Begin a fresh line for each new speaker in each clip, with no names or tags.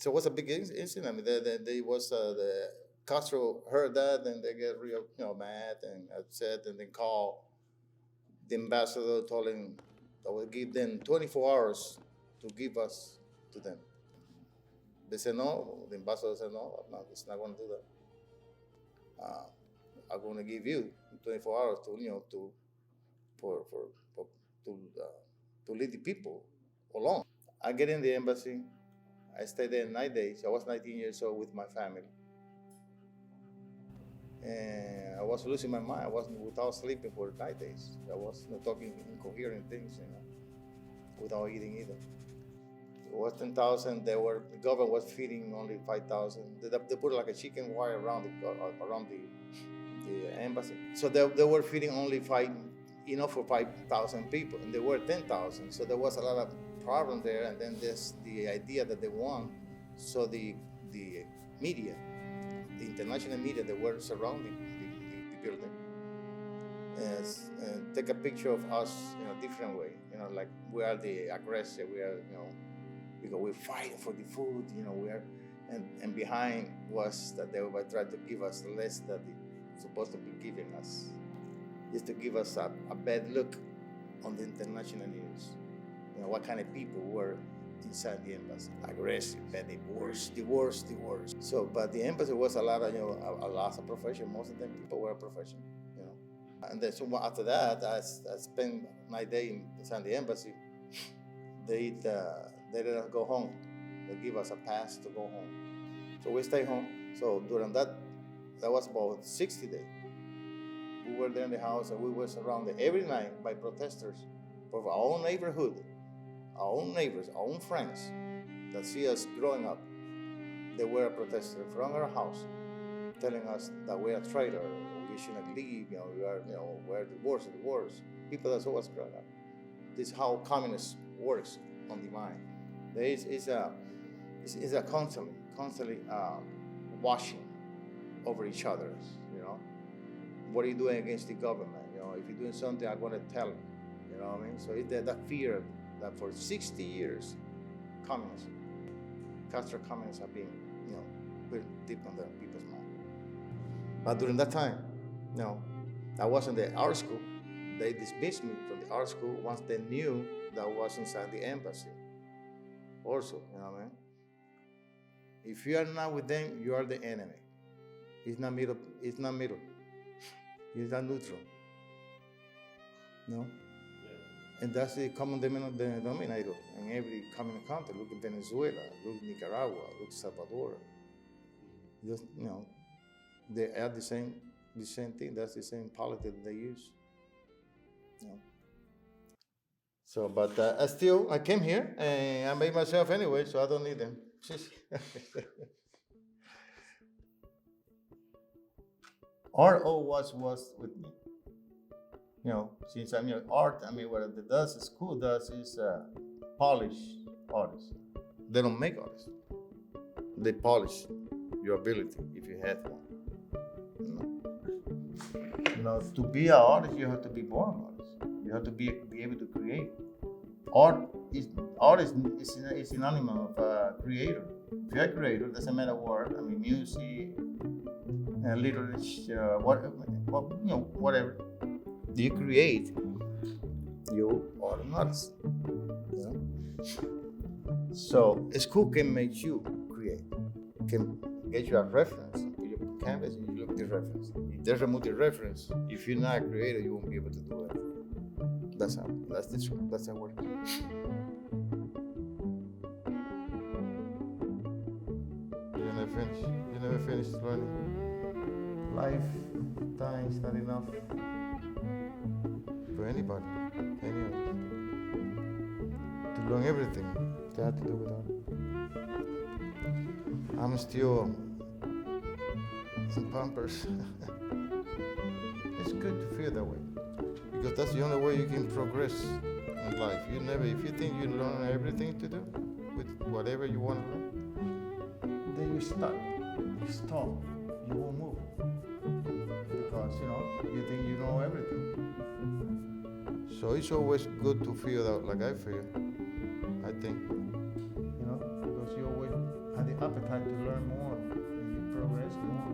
So it was a big incident. I mean, they was the Castro heard that, and they get real, mad and upset, and then call the ambassador, told him that would give them 24 hours to give us to them. They said no. The ambassador said no. It's not going to do that. I'm going to give you 24 hours to for to to lead the people alone. I get in the embassy. I stayed there 9 days. I was 19 years old with my family, and I was losing my mind. I wasn't without sleeping for 9 days. I was talking incoherent things, without eating either. It was 10,000. The government was feeding only 5,000. They put like a chicken wire around the embassy. So they were feeding only for 5,000 people, and there were 10,000. So there was a lot of problem there. And then there's the idea that they want. So the media, the international media, that were surrounding the building, and take a picture of us in a different way. Like we are the aggressor. We are, because we're fighting for the food. We are, and behind was that they were trying to give us less than they're supposed to be giving us, just to give us a bad look on the international news. What kind of people were inside the embassy? Aggressive, and the worst. So, but the embassy was a lot of profession. Most of them people were professional. And then so after that, I spent my day inside the embassy. They let us go home. They give us a pass to go home. So we stay home. So during that was about 60 days. We were there in the house, and we were surrounded every night by protesters from our own neighborhood, our own neighbors, our own friends that see us growing up. They were a protester from our house, telling us that we're a traitor, we shouldn't leave, we are, we're the worst of the worst. People that saw us growing up. This is how communism works on the mind. There is a constantly washing over each other. What are you doing against the government? If you're doing something, I'm going to tell you. You know what I mean? So it's that fear that for 60 years, Castro communists have been, put deep on the people's mind. But during that time, I was in the art school. They dismissed me from the art school once they knew that I was inside the embassy. Also, what I mean? If you are not with them, you are the enemy. It's not middle. It's not neutral. No? Yeah. And that's the common denominator in every common country. Look at Venezuela, look at Nicaragua, look at Salvador. Just, they are the same thing. That's the same politics they use. So, but I came here and I made myself anyway, so I don't need them. Art always was with me. Since I'm art, what it does, school does is polish artists. They don't make artists. They polish your ability if you have one. To be an artist, you have to be born an artist. You have to be able to create. Art is synonymous of creator. If you're a creator, doesn't matter what. Music, literature, whatever. You create, you are an artist. So school can make you create, can get you a reference. You look at canvas and you look at the reference. If there's a multi-reference, if you're not a creator, you won't be able to do it. That's how it works. You never finish learning. Lifetime is not enough for anybody, any of us. To learn everything, they have to do with art. I'm still in Pampers. It's good to feel that way, because that's the only way you can progress in life. If you think you learn everything to do with whatever you want to learn, then you stop, you won't move. Because, you think you know everything. So it's always good to feel out like I feel, I think. Because you always have the
appetite to learn more and you progress more.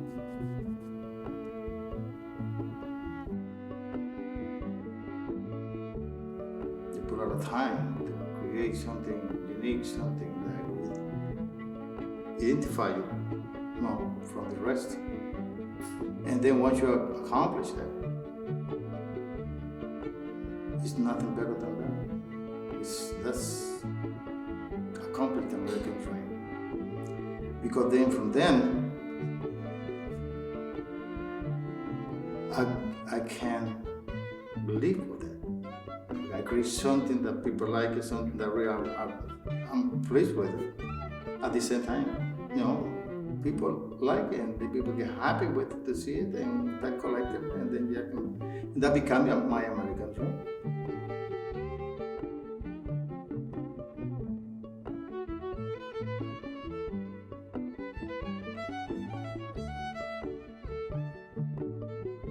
You put a lot of time to create something unique, something that will identify you, from the rest. And then once you accomplish that, it's nothing better than that. That's accomplished the American dream. Because then from then, I can believe with that. I create something that people like, something that I'm pleased with it. At the same time, people like it and the people get happy with it to see it and that collective, and then that becomes my American dream.